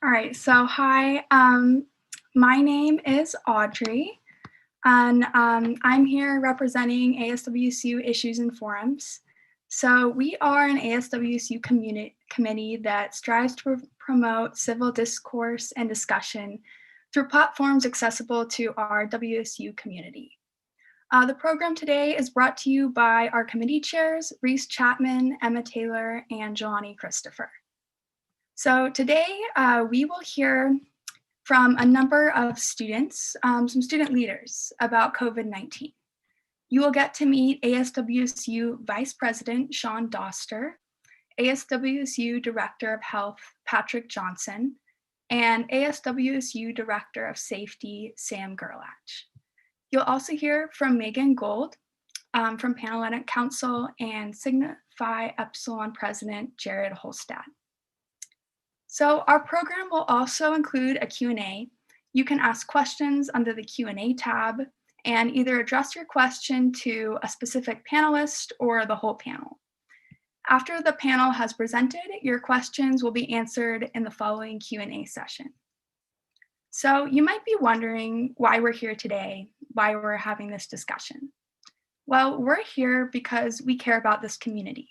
All right, so hi, my name is Audrey, and I'm here representing ASWSU Issues and Forums. So we are an ASWSU committee that strives to promote civil discourse and discussion through platforms accessible to our WSU community. The program today is brought to you by our committee chairs, Rhys Chapman, Emma Taylor, and Jelani Christopher. So today we will hear from a number of students, some student leaders about COVID-19. You will get to meet ASWSU Vice President Sean Doster, ASWSU Director of Health Patrick Johnson, and ASWSU Director of Safety Sam Gerlach. You'll also hear from Megan Gould from Panhellenic Council and Sigma Phi Epsilon President Jared Holstad. So our program will also include a Q&A. You can ask questions under the Q&A tab and either address your question to a specific panelist or the whole panel. After the panel has presented, your questions will be answered in the following Q&A session. So you might be wondering why we're here today, why we're having this discussion. Well, we're here because we care about this community.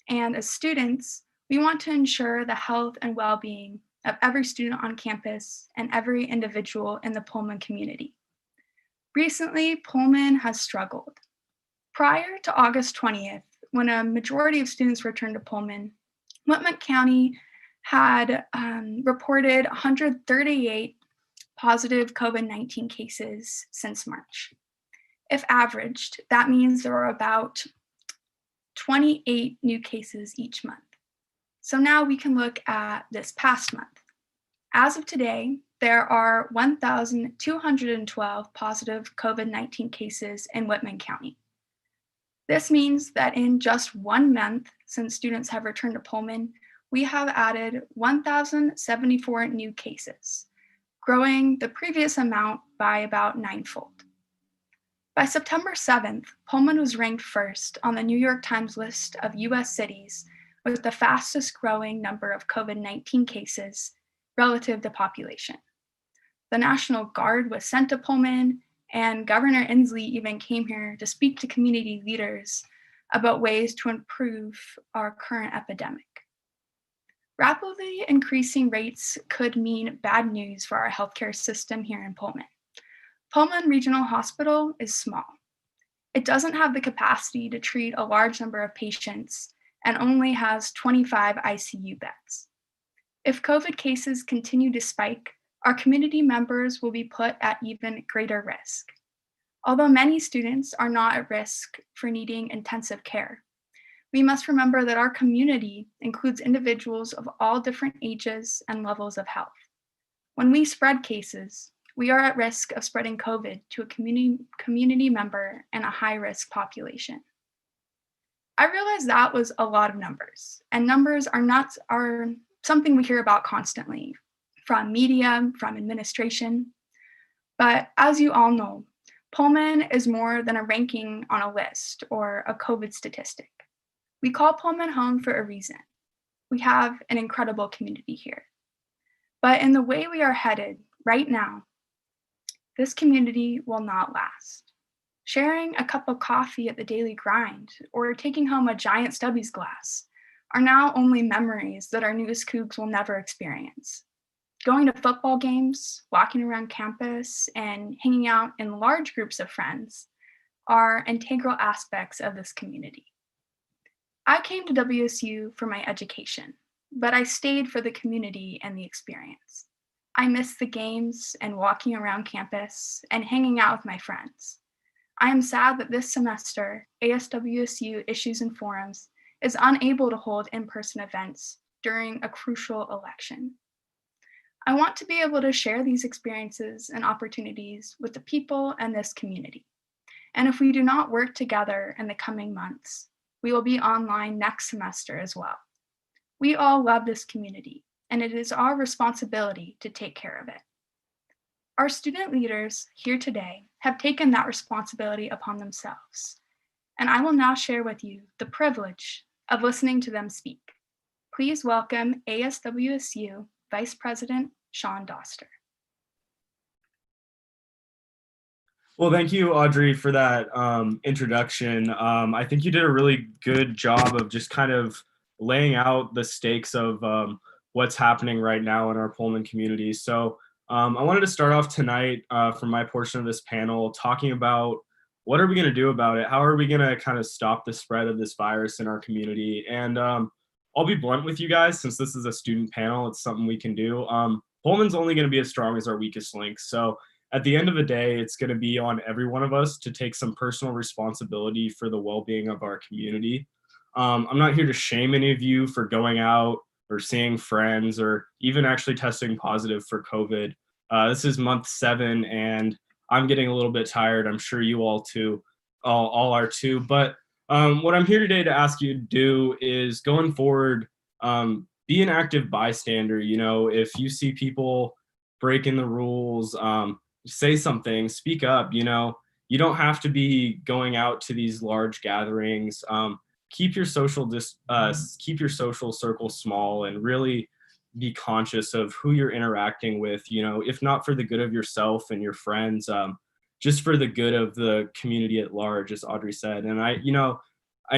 And as students, we want to ensure the health and well-being of every student on campus and every individual in the Pullman community. Recently, Pullman has struggled. Prior to August 20th, when a majority of students returned to Pullman, Whitman County had reported 138 positive COVID-19 cases since March. If averaged, that means there are about 28 new cases each month. So now we can look at this past month. As of today, there are 1,212 positive COVID-19 cases in Whitman County. This means that in just 1 month since students have returned to Pullman, we have added 1,074 new cases, growing the previous amount by about 9-fold. By September 7th, Pullman was ranked first on the New York Times list of US cities with the fastest growing number of COVID-19 cases relative to population. The National Guard was sent to Pullman, and Governor Inslee even came here to speak to community leaders about ways to improve our current epidemic. Rapidly increasing rates could mean bad news for our healthcare system here in Pullman. Pullman Regional Hospital is small. It doesn't have the capacity to treat a large number of patients and only has 25 ICU beds. If COVID cases continue to spike, our community members will be put at even greater risk. Although many students are not at risk for needing intensive care, we must remember that our community includes individuals of all different ages and levels of health. When we spread cases, we are at risk of spreading COVID to a community member and a high-risk population. I realize that was a lot of numbers, and numbers are something we hear about constantly from media, from administration. But as you all know, Pullman is more than a ranking on a list or a COVID statistic. We call Pullman home for a reason. We have an incredible community here. But in the way we are headed right now, this community will not last. Sharing a cup of coffee at the daily grind or taking home a giant Stubby's glass are now only memories that our newest Cougs will never experience. Going to football games, walking around campus, and hanging out in large groups of friends are integral aspects of this community. I came to WSU for my education, but I stayed for the community and the experience. I miss the games and walking around campus and hanging out with my friends. I am sad that this semester, ASWSU Issues and Forums is unable to hold in-person events during a crucial election. I want to be able to share these experiences and opportunities with the people in this community. And if we do not work together in the coming months, we will be online next semester as well. We all love this community, and it is our responsibility to take care of it. Our student leaders here today have taken that responsibility upon themselves, and I will now share with you the privilege of listening to them speak. Please welcome ASWSU Vice President Sean Doster. Well, thank you, Audrey, for that introduction. I think you did a really good job of just kind of laying out the stakes of what's happening right now in our Pullman community. So I wanted to start off tonight from my portion of this panel talking about what are we going to do about it? How are we going to kind of stop the spread of this virus in our community? And I'll be blunt with you guys, since this is a student panel, it's something we can do. Pullman's only going to be as strong as our weakest link. So at the end of the day, it's going to be on every one of us to take some personal responsibility for the well-being of our community. I'm not here to shame any of you for going out or seeing friends or even actually testing positive for COVID. This is month 7 and I'm getting a little bit tired. I'm sure you all too, all are too. But what I'm here today to ask you to do is, going forward, be an active bystander. You know, if you see people breaking the rules, say something, speak up. You know, you don't have to be going out to these large gatherings. Keep your social circle small, and really be conscious of who you're interacting with. You know, if not for the good of yourself and your friends, just for the good of the community at large, as Audrey said. And I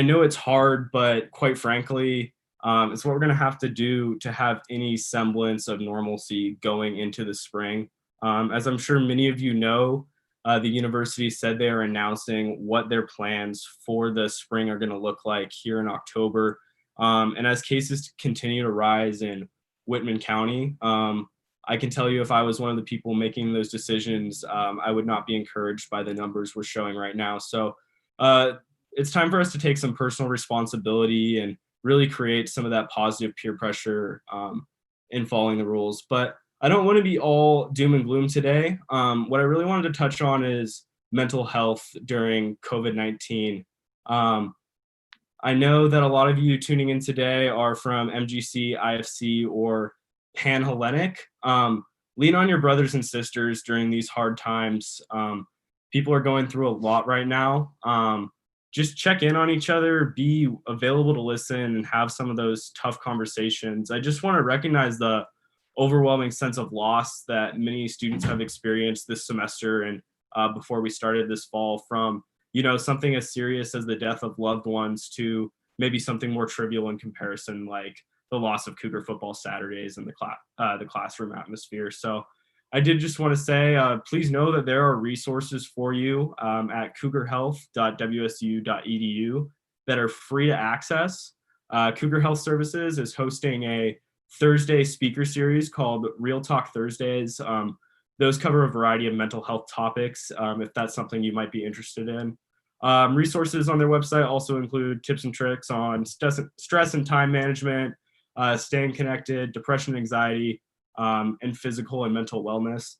know it's hard, but quite frankly, it's what we're going to have to do to have any semblance of normalcy going into the spring. As I'm sure many of you know, the university said they are announcing what their plans for the spring are going to look like here in October. And as cases continue to rise in Whitman County, I can tell you, if I was one of the people making those decisions, I would not be encouraged by the numbers we're showing right now. So it's time for us to take some personal responsibility and really create some of that positive peer pressure in following the rules. But I don't want to be all doom and gloom today. What I really wanted to touch on is mental health during COVID-19. I know that a lot of you tuning in today are from MGC, IFC, or Pan-Hellenic. Lean on your brothers and sisters during these hard times. People are going through a lot right now. Just check in on each other, be available to listen, and have some of those tough conversations. I just want to recognize the overwhelming sense of loss that many students have experienced this semester and before we started this fall, from something as serious as the death of loved ones to maybe something more trivial in comparison, like the loss of Cougar football Saturdays and the classroom atmosphere. So I did just want to say, please know that there are resources for you at cougarhealth.wsu.edu that are free to access. Cougar Health Services is hosting a Thursday speaker series called Real Talk Thursdays. Those cover a variety of mental health topics, if that's something you might be interested in. Resources on their website also include tips and tricks on stress and time management, staying connected, depression, anxiety, and physical and mental wellness.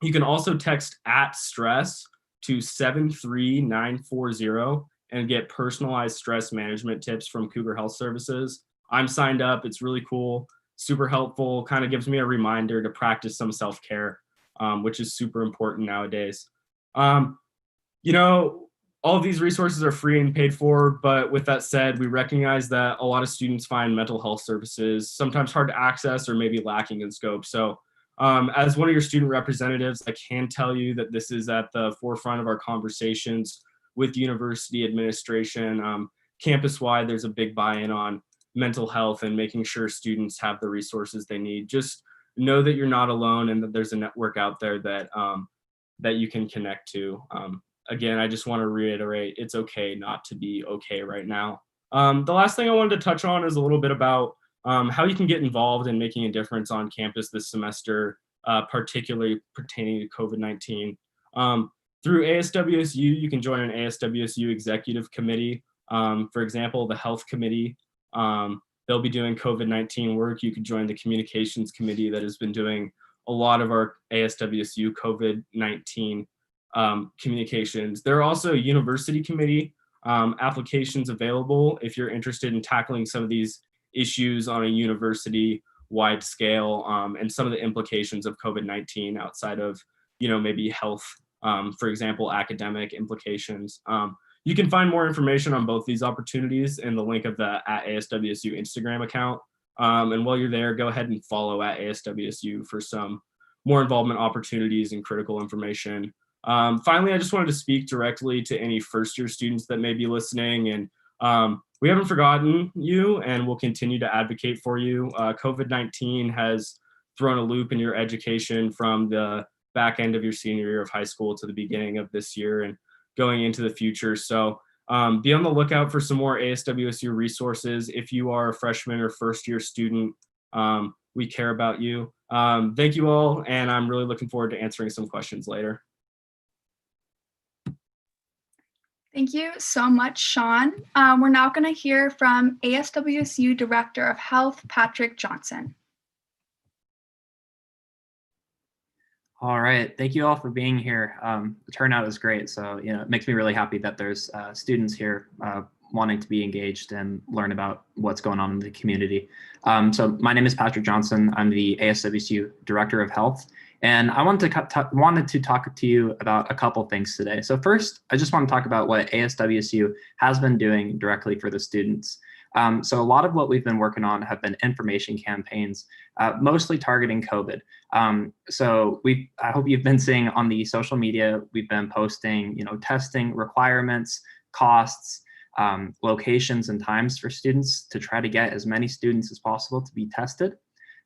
You can also text @stress to 73940 and get personalized stress management tips from Cougar Health Services. I'm signed up. It's really cool, super helpful, kind of gives me a reminder to practice some self-care, which is super important nowadays. All of these resources are free and paid for, but with that said, we recognize that a lot of students find mental health services sometimes hard to access or maybe lacking in scope. So as one of your student representatives, I can tell you that this is at the forefront of our conversations with university administration. Campus-wide, there's a big buy-in on mental health and making sure students have the resources they need. Just know that you're not alone and that there's a network out there that you can connect to. Again, I just want to reiterate, it's okay not to be okay right now. The last thing I wanted to touch on is a little bit about how you can get involved in making a difference on campus this semester, particularly pertaining to COVID-19. Through ASWSU, you can join an ASWSU executive committee. For example, the health committee, they'll be doing COVID-19 work. You could join the communications committee that has been doing a lot of our ASWSU COVID-19 communications. There are also university committee applications available if you're interested in tackling some of these issues on a university-wide scale, and some of the implications of COVID-19 outside of, maybe health, for example, academic implications. You can find more information on both these opportunities in the link of the @ASWSU Instagram account. And while you're there, go ahead and follow at ASWSU for some more involvement opportunities and critical information. Finally, I just wanted to speak directly to any first-year students that may be listening. And we haven't forgotten you, and we'll continue to advocate for you. COVID-19 has thrown a loop in your education from the back end of your senior year of high school to the beginning of this year and going into the future. So be on the lookout for some more ASWSU resources. If you are a freshman or first-year student, we care about you. Thank you all, and I'm really looking forward to answering some questions later. Thank you so much, Sean. We're now going to hear from ASWSU Director of Health, Patrick Johnson. All right, thank you all for being here. The turnout is great, so it makes me really happy that there's students here wanting to be engaged and learn about what's going on in the community. So my name is Patrick Johnson. I'm the ASWSU Director of Health, and I wanted to talk to you about a couple things today. So first, I just want to talk about what ASWSU has been doing directly for the students. So a lot of what we've been working on have been information campaigns, mostly targeting COVID. So I hope you've been seeing on the social media, we've been posting, testing requirements, costs, locations and times for students to try to get as many students as possible to be tested.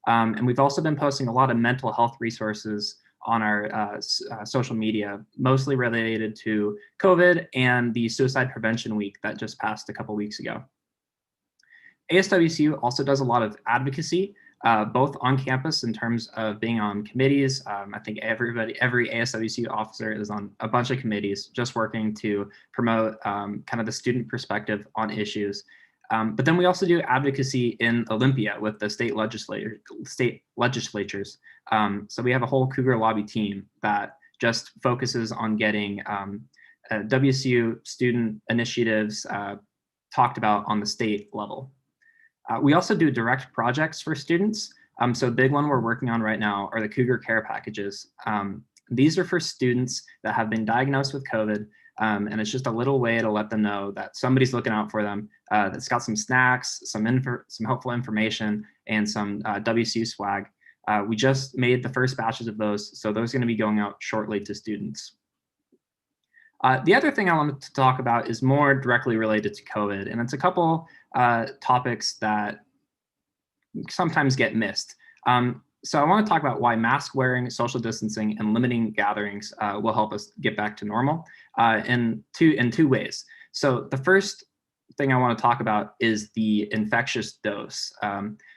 And we've also been posting a lot of mental health resources on our social media, mostly related to COVID and the Suicide Prevention Week that just passed a couple weeks ago. ASWSU also does a lot of advocacy, both on campus in terms of being on committees. I think every ASWSU officer is on a bunch of committees just working to promote kind of the student perspective on issues. But then we also do advocacy in Olympia with the state legislatures. So we have a whole Cougar Lobby team that just focuses on getting WSU student initiatives talked about on the state level. We also do direct projects for students. So a big one we're working on right now are the Cougar Care Packages. These are for students that have been diagnosed with COVID, and it's just a little way to let them know that somebody's looking out for them, that's got some snacks, some helpful information, and some WSU swag. We just made the first batches of those, so those are gonna be going out shortly to students. The other thing I wanted to talk about is more directly related to COVID, and it's a couple topics that sometimes get missed. So I want to talk about why mask wearing, social distancing, and limiting gatherings will help us get back to normal in two ways. So the first thing I want to talk about is the infectious dose.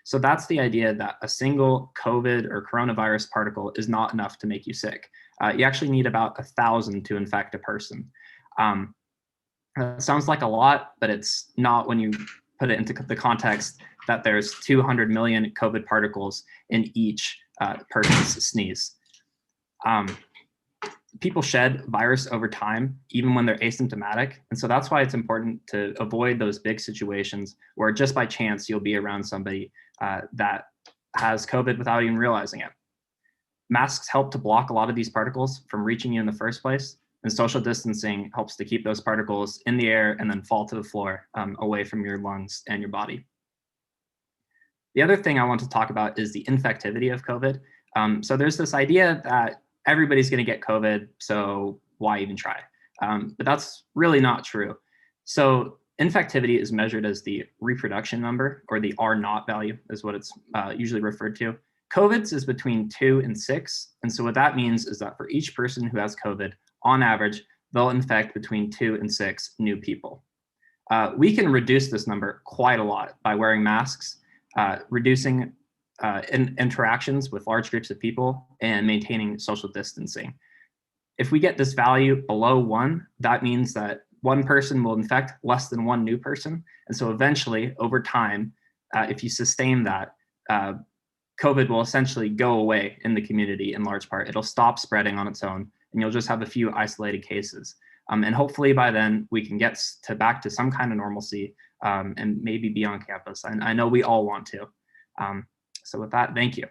So that's the idea that a single COVID or coronavirus particle is not enough to make you sick. You actually need about 1,000 to infect a person. Sounds like a lot, but it's not when you put it into the context that there's 200 million COVID particles in each person's sneeze. People shed virus over time, even when they're asymptomatic. And so that's why it's important to avoid those big situations where just by chance you'll be around somebody that has COVID without even realizing it. Masks help to block a lot of these particles from reaching you in the first place, and social distancing helps to keep those particles in the air and then fall to the floor away from your lungs and your body. The other thing I want to talk about is the infectivity of COVID. So there's this idea that everybody's going to get COVID, so why even try? But that's really not true. So infectivity is measured as the reproduction number, or the R0 value is what it's usually referred to. COVID's is between 2 and 6. And so what that means is that for each person who has COVID, on average, they'll infect between 2 and 6 new people. We can reduce this number quite a lot by wearing masks, reducing interactions with large groups of people, and maintaining social distancing. If we get this value below 1, that means that one person will infect less than one new person. And so eventually, over time, if you sustain that, COVID will essentially go away in the community in large part. It'll stop spreading on its own, and you'll just have a few isolated cases. And hopefully by then we can get back to some kind of normalcy and maybe be on campus. And I know we all want to. So with that, thank you.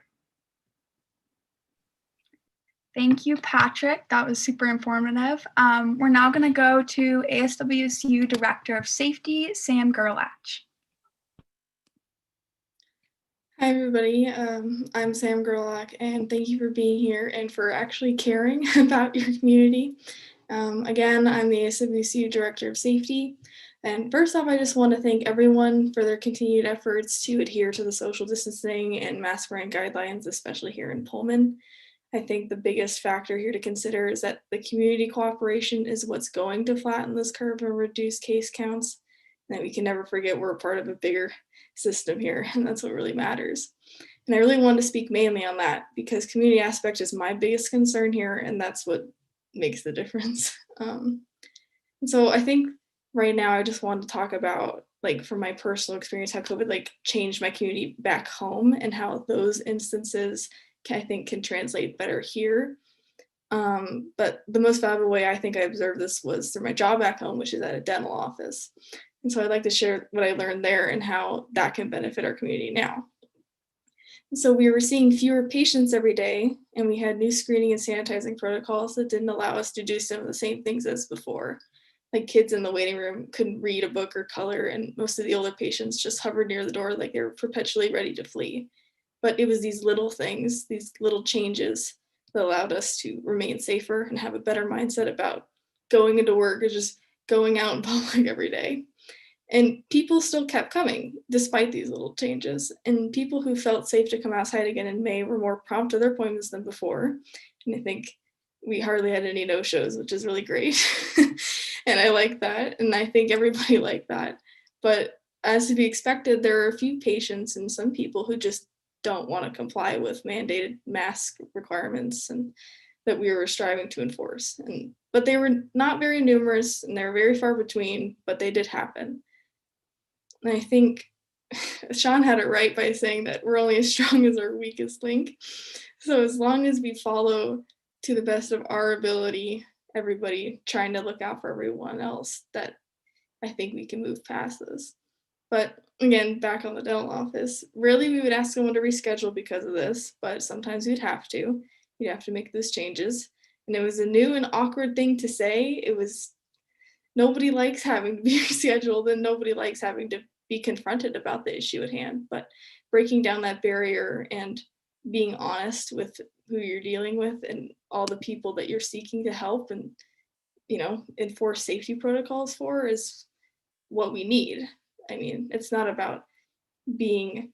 Thank you, Patrick. That was super informative. We're now going to go to ASWSU Director of Safety, Sam Gerlach. Hi, everybody. I'm Sam Gerlach, and thank you for being here and for actually caring about your community. Again, I'm the ASWCU Director of Safety. And first off, I just want to thank everyone for their continued efforts to adhere to the social distancing and mask wearing guidelines, especially here in Pullman. I think the biggest factor here to consider is that the community cooperation is what's going to flatten this curve and reduce case counts. And that we can never forget we're a part of a bigger system here, and that's what really matters. And I really wanted to speak mainly on that because community aspect is my biggest concern here, and that's what makes the difference. And so I think right now I just wanted to talk about, like, from my personal experience, how COVID like changed my community back home and how those instances I think can translate better here. But the most valuable way I think I observed this was through my job back home, which is at a dental office. And so I'd like to share what I learned there and how that can benefit our community now. And so we were seeing fewer patients every day, and we had new screening and sanitizing protocols that didn't allow us to do some of the same things as before. Like kids in the waiting room couldn't read a book or color, and most of the older patients just hovered near the door like they were perpetually ready to flee. But it was these little things, these little changes that allowed us to remain safer and have a better mindset about going into work or just going out in public every day. And people still kept coming despite these little changes. And people who felt safe to come outside again in May were more prompt to their appointments than before. And I think we hardly had any no-shows, which is really great. And I like that. And I think everybody liked that. But as to be expected, there are a few patients and some people who just don't want to comply with mandated mask requirements and that we were striving to enforce. But they were not very numerous and they're very far between, but they did happen. And I think Sean had it right by saying that we're only as strong as our weakest link. So as long as we follow to the best of our ability, everybody trying to look out for everyone else, that I think we can move past this. But again, back on the dental office, rarely we would ask someone to reschedule because of this, but sometimes we'd have to. You'd have to make those changes. And it was a new and awkward thing to say. It was nobody likes having to be rescheduled and nobody likes having to be confronted about the issue at hand. But breaking down that barrier and being honest with who you're dealing with and all the people that you're seeking to help and, you know, enforce safety protocols for is what we need. I mean, it's not about being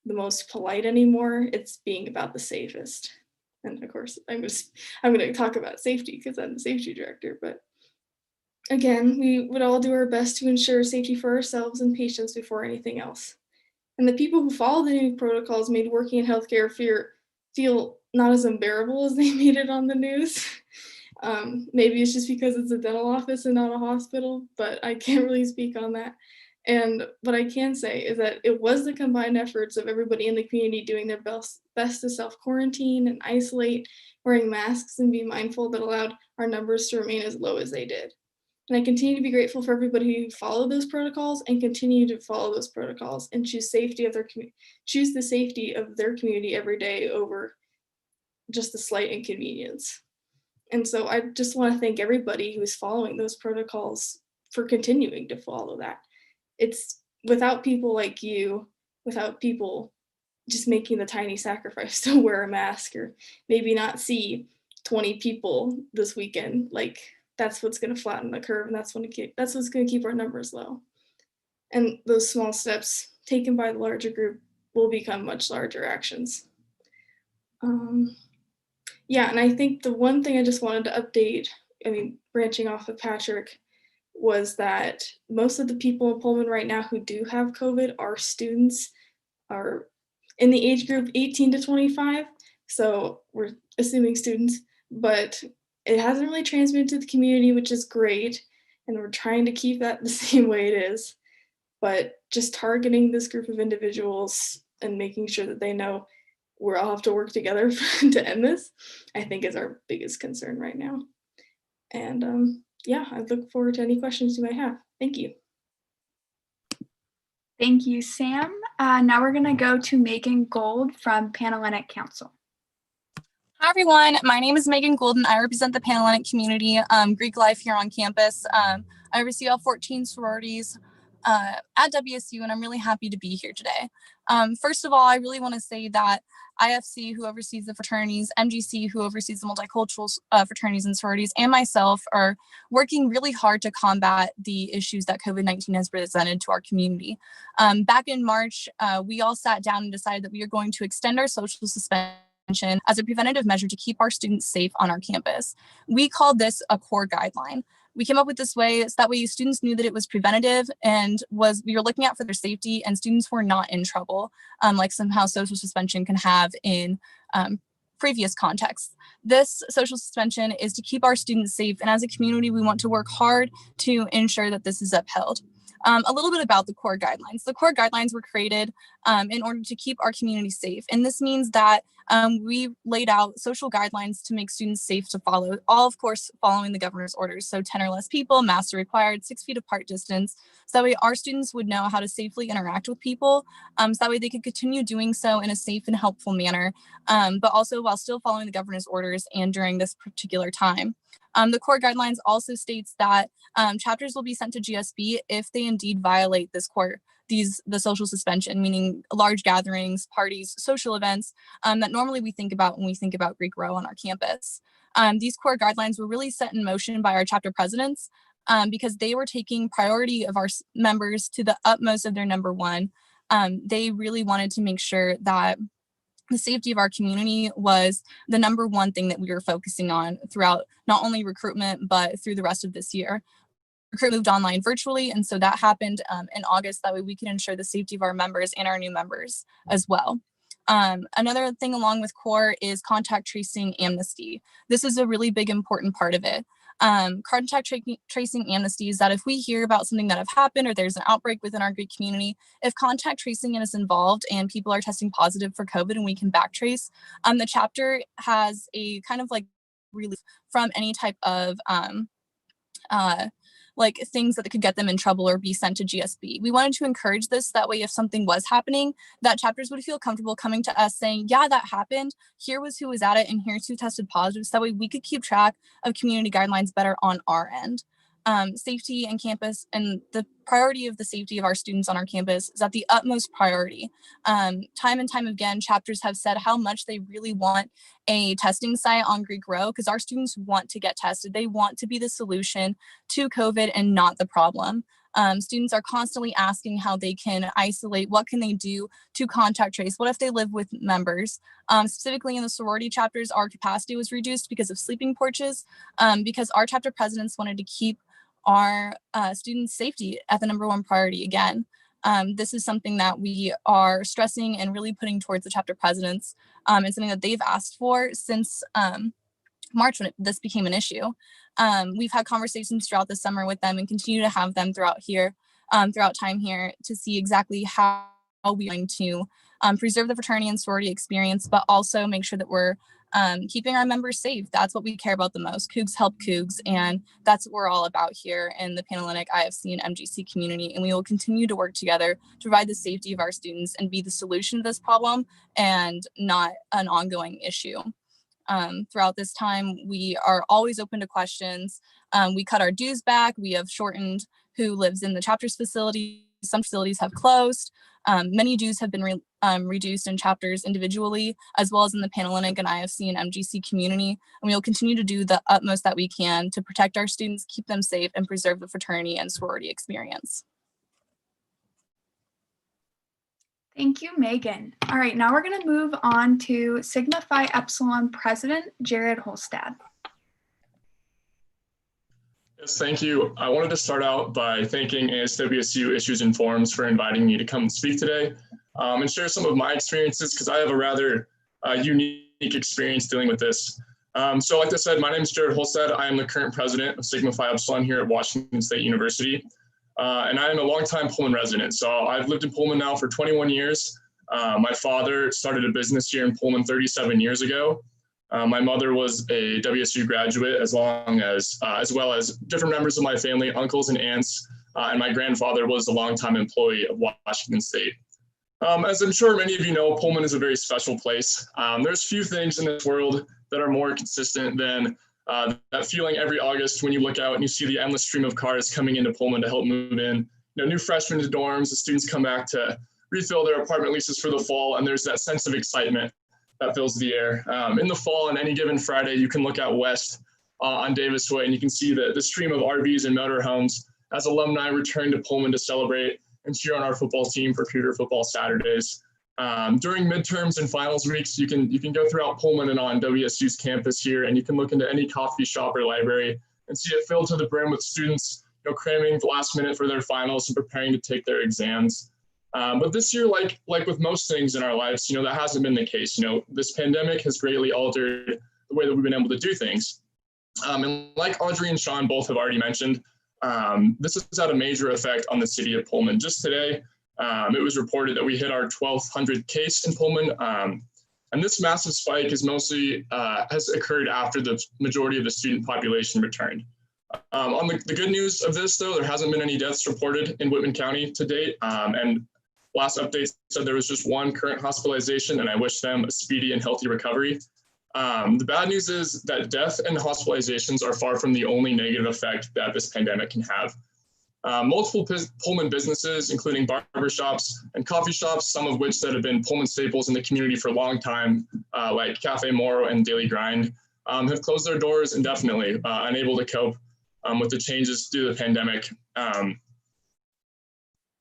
the most polite anymore. It's being about the safest. And of course, I'm going to talk about safety because I'm the safety director. But again, we would all do our best to ensure safety for ourselves and patients before anything else. And the people who followed the new protocols made working in healthcare feel not as unbearable as they made it on the news. Maybe it's just because it's a dental office and not a hospital, but I can't really speak on that. And what I can say is that it was the combined efforts of everybody in the community doing their best to self-quarantine and isolate, wearing masks and be mindful that allowed our numbers to remain as low as they did. And I continue to be grateful for everybody who followed those protocols and continue to follow those protocols and choose the safety of their community every day over just the slight inconvenience. And so I just want to thank everybody who is following those protocols for continuing to follow that. It's without people like you, without people just making the tiny sacrifice to wear a mask or maybe not see 20 people this weekend, like that's what's going to flatten the curve and that's what's going to keep our numbers low. And those small steps taken by the larger group will become much larger actions. Yeah, and I think the one thing I just wanted to update, I mean, branching off of Patrick, was that most of the people in Pullman right now who do have COVID are students, are in the age group 18 to 25. So we're assuming students, but it hasn't really transmitted to the community, which is great. And we're trying to keep that the same way it is. But just targeting this group of individuals and making sure that they know we'll all have to work together to end this, I think is our biggest concern right now. And yeah, I look forward to any questions you might have. Thank you. Thank you, Sam. Now we're going to go to Megan Gould from Panhellenic Council. Hi, everyone. My name is Megan Gould, and I represent the Panhellenic community, Greek life here on campus. I oversee all 14 sororities. at WSU, and I'm really happy to be here today. First of all, I really want to say that IFC, who oversees the fraternities, MGC, who oversees the multicultural fraternities and sororities, and myself are working really hard to combat the issues that COVID-19 has presented to our community. Back in March, we all sat down and decided that we are going to extend our social suspension as a preventative measure to keep our students safe on our campus. We called this a core guideline. We came up with this way so that way students knew that it was preventative and we were looking out for their safety, and students were not in trouble, like somehow social suspension can have in previous contexts. This social suspension is to keep our students safe, and as a community, we want to work hard to ensure that this is upheld. A little bit about the core guidelines. The core guidelines were created in order to keep our community safe. And this means that we laid out social guidelines to make students safe to follow, all of course, following the governor's orders. So 10 or less people, masks are required, 6 feet apart distance. So that way our students would know how to safely interact with people. So that way they could continue doing so in a safe and helpful manner, but also while still following the governor's orders and during this particular time. The core guidelines also states that chapters will be sent to GSB if they indeed violate the social suspension, meaning large gatherings, parties, social events that normally we think about when we think about Greek Row on our campus. These core guidelines were really set in motion by our chapter presidents because they were taking priority of our members to the utmost of their number one. They really wanted to make sure that the safety of our community was the number one thing that we were focusing on throughout not only recruitment, but through the rest of this year. Recruitment moved online virtually, and so that happened in August. That way we can ensure the safety of our members and our new members as well. Another thing along with CORE is contact tracing amnesty. This is a really big important part of it. Contact tracing amnesty is that if we hear about something that have happened or there's an outbreak within our Greek community, if contact tracing is involved and people are testing positive for COVID and we can backtrace, the chapter has a kind of like relief from any type of like things that could get them in trouble or be sent to GSB. We wanted to encourage this. That way, if something was happening, that chapters would feel comfortable coming to us saying, yeah, that happened. Here was who was at it and here's who tested positive. So that way we could keep track of community guidelines better on our end. Safety and campus and the priority of the safety of our students on our campus is at the utmost priority. Time and time again, chapters have said how much they really want a testing site on Greek Row because our students want to get tested. They want to be the solution to COVID and not the problem. Students are constantly asking how they can isolate, what can they do to contact trace, what if they live with members. Specifically in the sorority chapters, our capacity was reduced because of sleeping porches, because our chapter presidents wanted to keep our students' safety at the number one priority again. This is something that we are stressing and really putting towards the chapter presidents. It's something that they've asked for since March when this became an issue. We've had conversations throughout the summer with them and continue to have them throughout time here to see exactly how we're going to preserve the fraternity and sorority experience, but also make sure that we're keeping our members safe. That's what we care about the most. Cougs help Cougs, and that's what we're all about here in the Panhellenic, IFC, and MGC community. And we will continue to work together to provide the safety of our students and be the solution to this problem and not an ongoing issue. Throughout this time, we are always open to questions. We cut our dues back. We have shortened who lives in the chapter's facility. Some facilities have closed. Many dues have been reduced in chapters individually, as well as in the Panhellenic and IFC and MGC community. And we will continue to do the utmost that we can to protect our students, keep them safe, and preserve the fraternity and sorority experience. Thank you, Megan. All right, now we're going to move on to Sigma Phi Epsilon President Jared Holstad. Yes, thank you. I wanted to start out by thanking ASWSU Issues and Forums for inviting me to come and speak today and share some of my experiences because I have a rather unique experience dealing with this. So like I said, my name is Jared Holstad. I am the current president of Sigma Phi Epsilon here at Washington State University. And I am a longtime Pullman resident. So I've lived in Pullman now for 21 years. My father started a business here in Pullman 37 years ago. My mother was a WSU graduate, as well as different members of my family, uncles and aunts, and my grandfather was a longtime employee of Washington State. As I'm sure many of you know, Pullman is a very special place. There's few things in this world that are more consistent than that feeling every August when you look out and you see the endless stream of cars coming into Pullman to help move in new freshmen to dorms. The students come back to refill their apartment leases for the fall, and there's that sense of excitement that fills the air. In the fall, on any given Friday, you can look out west on Davis Way, and you can see the stream of RVs and motorhomes as alumni return to Pullman to celebrate and cheer on our football team for Cougar Football Saturdays. During midterms and finals weeks, you can go throughout Pullman and on WSU's campus here, and you can look into any coffee shop or library and see it filled to the brim with students cramming the last minute for their finals and preparing to take their exams. But this year, like with most things in our lives, that hasn't been the case. This pandemic has greatly altered the way that we've been able to do things. And like Audrey and Sean both have already mentioned, this has had a major effect on the city of Pullman. Just today, it was reported that we hit our 1,200 case in Pullman. And this massive spike is mostly has occurred after the majority of the student population returned. On the good news of this, though, there hasn't been any deaths reported in Whitman County to date. And last update said there was just one current hospitalization, and I wish them a speedy and healthy recovery. The bad news is that death and hospitalizations are far from the only negative effect that this pandemic can have. Multiple Pullman businesses, including barbershops and coffee shops, some of which that have been Pullman staples in the community for a long time, like Cafe Moro and Daily Grind, have closed their doors indefinitely, unable to cope with the changes due to the pandemic.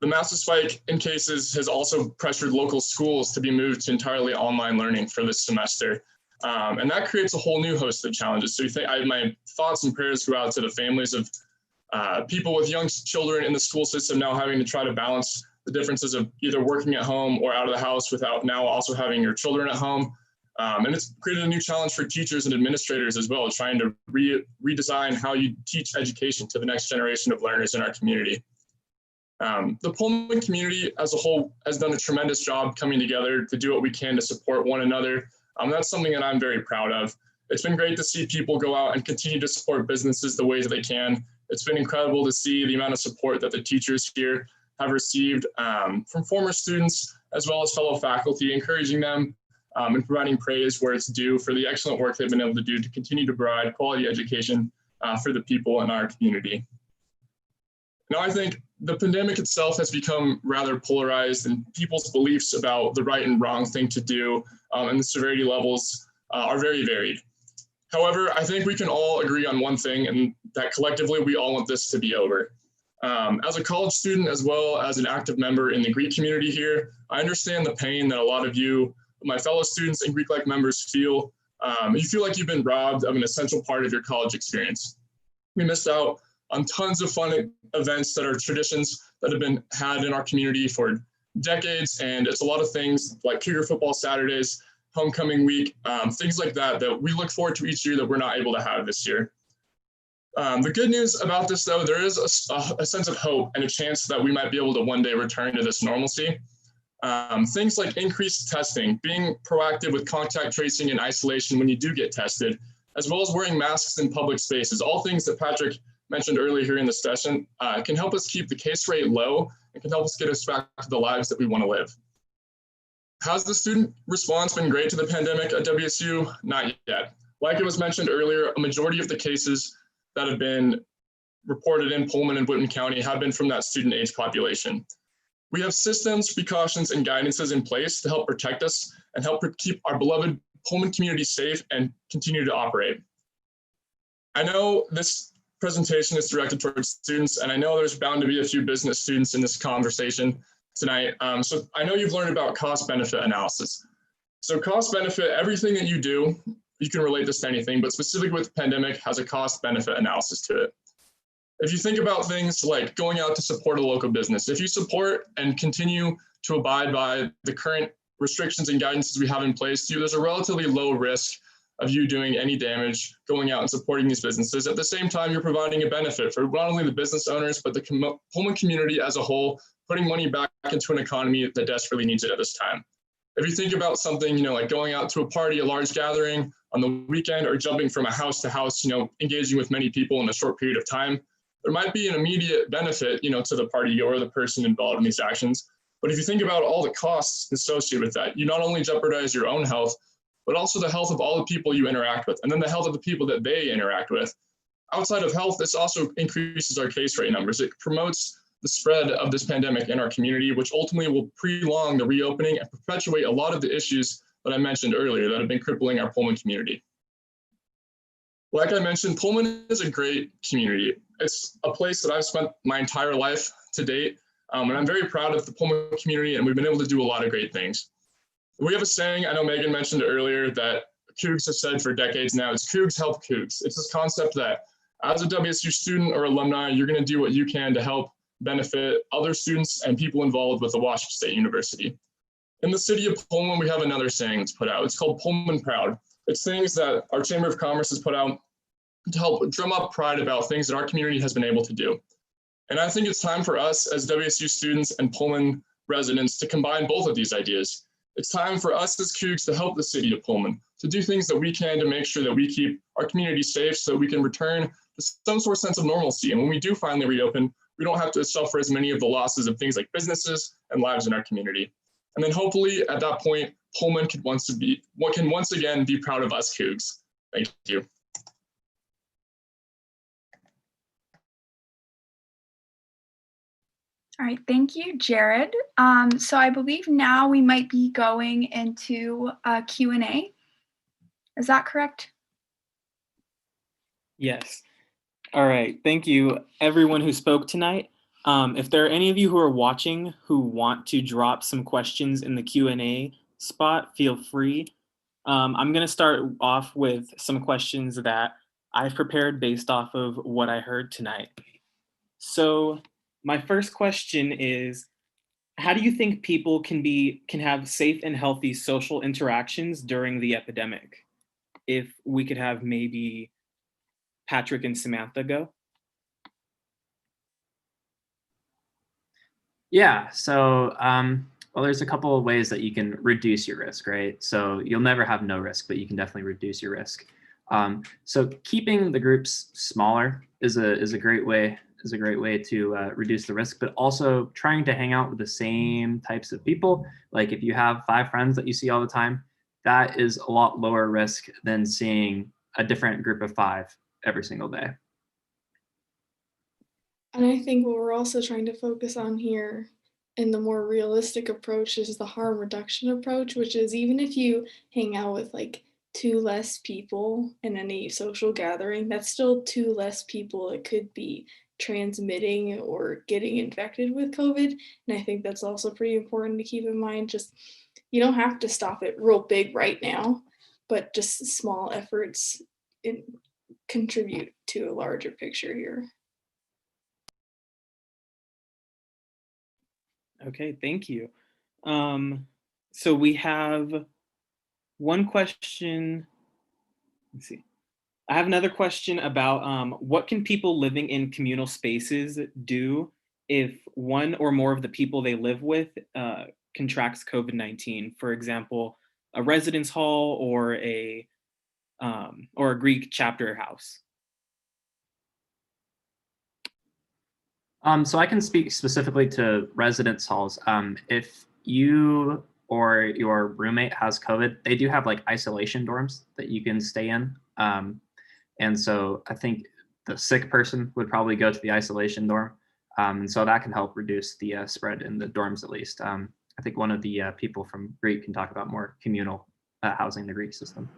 The massive spike in cases has also pressured local schools to be moved to entirely online learning for this semester. And that creates a whole new host of challenges. So my thoughts and prayers go out to the families of people with young children in the school system now having to try to balance the differences of either working at home or out of the house without now also having your children at home. And it's created a new challenge for teachers and administrators as well, trying to redesign how you teach education to the next generation of learners in our community. The Pullman community as a whole has done a tremendous job coming together to do what we can to support one another. That's something that I'm very proud of. It's been great to see people go out and continue to support businesses the way that they can. It's been incredible to see the amount of support that the teachers here have received from former students as well as fellow faculty, encouraging them and providing praise where it's due for the excellent work they've been able to do to continue to provide quality education for the people in our community. Now, I think the pandemic itself has become rather polarized, and people's beliefs about the right and wrong thing to do and the severity levels are very varied. However, I think we can all agree on one thing, and that collectively we all want this to be over. As a college student, as well as an active member in the Greek community here, I understand the pain that a lot of you, my fellow students and Greek-like members feel. You feel like you've been robbed of an essential part of your college experience. We missed out on tons of fun events that are traditions that have been had in our community for decades, and it's a lot of things like Cougar Football Saturdays, homecoming week, things like that we look forward to each year that we're not able to have this year. The good news about this, though, there is a sense of hope and a chance that we might be able to one day return to this normalcy. Things like increased testing, being proactive with contact tracing and isolation when you do get tested, as well as wearing masks in public spaces, all things that Patrick mentioned earlier here in the session, can help us keep the case rate low and can help us get us back to the lives that we want to live. Has the student response been great to the pandemic at WSU? Not yet. Like it was mentioned earlier, a majority of the cases that have been reported in Pullman and Whitman County have been from that student age population. We have systems, precautions, and guidances in place to help protect us and help keep our beloved Pullman community safe and continue to operate. I know this presentation is directed towards students, and I know there's bound to be a few business students in this conversation tonight. So I know you've learned about cost-benefit analysis. So cost-benefit, everything that you do, you can relate this to anything, but specifically with the pandemic, has a cost-benefit analysis to it. If you think about things like going out to support a local business, if you support and continue to abide by the current restrictions and guidances we have in place, there's a relatively low risk of you doing any damage going out and supporting these businesses. At the same time, you're providing a benefit for not only the business owners, but the Pullman community as a whole, putting money back into an economy that desperately needs it at this time. If you think about something, like going out to a party, a large gathering on the weekend, or jumping from a house to house, engaging with many people in a short period of time, there might be an immediate benefit, to the party or the person involved in these actions. But if you think about all the costs associated with that, you not only jeopardize your own health, but also the health of all the people you interact with, and then the health of the people that they interact with. Outside of health, this also increases our case rate numbers. It promotes the spread of this pandemic in our community, which ultimately will prolong the reopening and perpetuate a lot of the issues that I mentioned earlier that have been crippling our Pullman community. Like I mentioned, Pullman is a great community. It's a place that I've spent my entire life to date, and I'm very proud of the Pullman community, and we've been able to do a lot of great things. We have a saying, I know Megan mentioned earlier, that Cougs have said for decades now, it's Cougs help Cougs. It's this concept that as a WSU student or alumni, you're going to do what you can to help benefit other students and people involved with the Washington State University. In the city of Pullman, we have another saying that's put out. It's called Pullman Proud. It's things that our Chamber of Commerce has put out to help drum up pride about things that our community has been able to do. And I think it's time for us as WSU students and Pullman residents to combine both of these ideas. It's time for us as Cougs to help the city of Pullman, to do things that we can to make sure that we keep our community safe so we can return to some sort of sense of normalcy. And when we do finally reopen, we don't have to suffer as many of the losses of things like businesses and lives in our community. And then hopefully at that point, Pullman can once again be proud of us Cougs. Thank you. All right, thank you, Jared. So I believe now we might be going into Q&A. Is that correct? Yes. All right, thank you everyone who spoke tonight. If there are any of you who are watching who want to drop some questions in the Q&A spot, feel free. I'm gonna start off with some questions that I've prepared based off of what I heard tonight. So my first question is, how do you think people can have safe and healthy social interactions during the epidemic? If we could have maybe Patrick and Samantha go. Yeah, so well, there's a couple of ways that you can reduce your risk, right? So you'll never have no risk, but you can definitely reduce your risk. So keeping the groups smaller is a great way to reduce the risk, but also trying to hang out with the same types of people. Like if you have 5 friends that you see all the time, that is a lot lower risk than seeing a different group of 5 every single day. And I think what we're also trying to focus on here in the more realistic approach is the harm reduction approach, which is even if you hang out with like 2 less people in any social gathering, that's still 2 less people it could be transmitting or getting infected with COVID. And I think that's also pretty important to keep in mind. Just you don't have to stop it real big right now, but just small efforts contribute to a larger picture here. Okay, thank you. So we have one question. Let's see. I have another question about what can people living in communal spaces do if one or more of the people they live with contracts COVID-19? For example, a residence hall or a Greek chapter house. So I can speak specifically to residence halls. If you or your roommate has COVID, they do have like isolation dorms that you can stay in. And so I think the sick person would probably go to the isolation dorm. And so that can help reduce the spread in the dorms at least. I think one of the people from Greek can talk about more communal housing in the Greek system.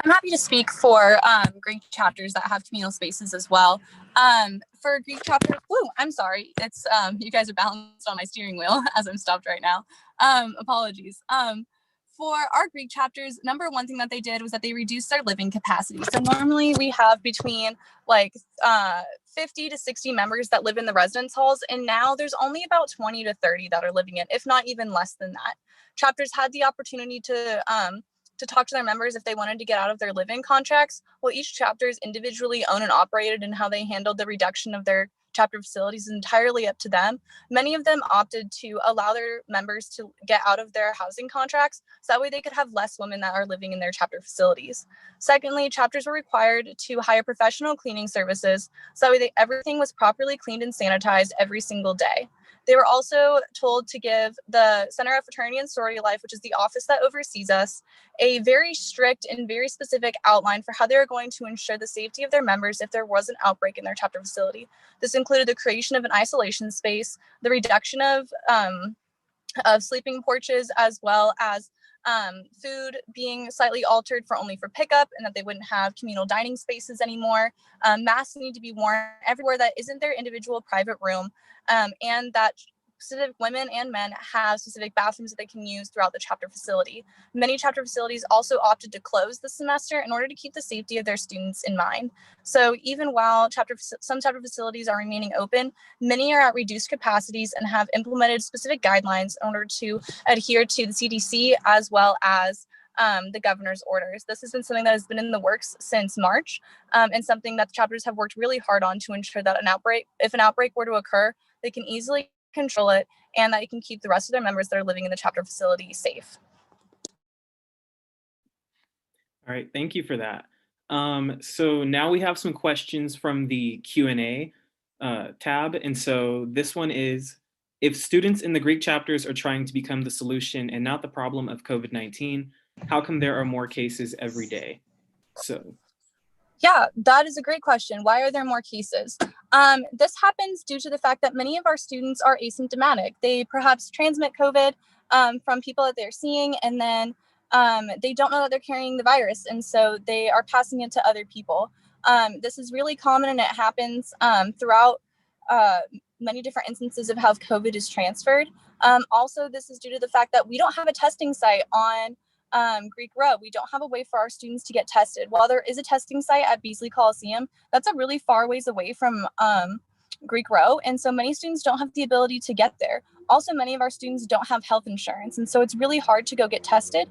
I'm happy to speak for Greek chapters that have communal spaces as well. For Greek chapter, I'm sorry. It's you guys are balanced on my steering wheel as I'm stopped right now. Apologies. For our Greek chapters, number one thing that they did was that they reduced their living capacity. So normally we have between like 50 to 60 members that live in the residence halls, and now there's only about 20 to 30 that are living in, if not even less than that. Chapters had the opportunity to talk to their members if they wanted to get out of their living contracts. Well, each chapter is individually owned and operated, and how they handled the reduction of their chapter facilities is entirely up to them. Many of them opted to allow their members to get out of their housing contracts, so that way they could have less women that are living in their chapter facilities. Secondly, chapters were required to hire professional cleaning services, so that way everything was properly cleaned and sanitized every single day. They were also told to give the Center of Fraternity and Sorority Life, which is the office that oversees us, a very strict and very specific outline for how they were going to ensure the safety of their members if there was an outbreak in their chapter facility. This included the creation of an isolation space, the reduction of sleeping porches, as well as food being slightly altered for only for pickup, and that they wouldn't have communal dining spaces anymore. Masks need to be worn everywhere that isn't their individual private room, and that specific women and men have specific bathrooms that they can use throughout the chapter facility. Many chapter facilities also opted to close the semester in order to keep the safety of their students in mind. So even while some chapter facilities are remaining open, many are at reduced capacities and have implemented specific guidelines in order to adhere to the CDC as well as the governor's orders. This has been something that has been in the works since March, and something that the chapters have worked really hard on to ensure that if an outbreak were to occur, they can easily control it, and that you can keep the rest of their members that are living in the chapter facility safe. All right, thank you for that. So now we have some questions from the Q&A tab. And so this one is, if students in the Greek chapters are trying to become the solution and not the problem of COVID-19, how come there are more cases every day? So. Yeah, that is a great question. Why are there more cases? This happens due to the fact that many of our students are asymptomatic. They perhaps transmit COVID from people that they're seeing, and then they don't know that they're carrying the virus, and so they are passing it to other people. This is really common, and it happens throughout many different instances of how COVID is transferred. Also, this is due to the fact that we don't have a testing site on Greek Row. We don't have a way for our students to get tested. While there is a testing site at Beasley Coliseum, that's a really far ways away from Greek Row, and so many students don't have the ability to get there. Also, many of our students don't have health insurance, and so it's really hard to go get tested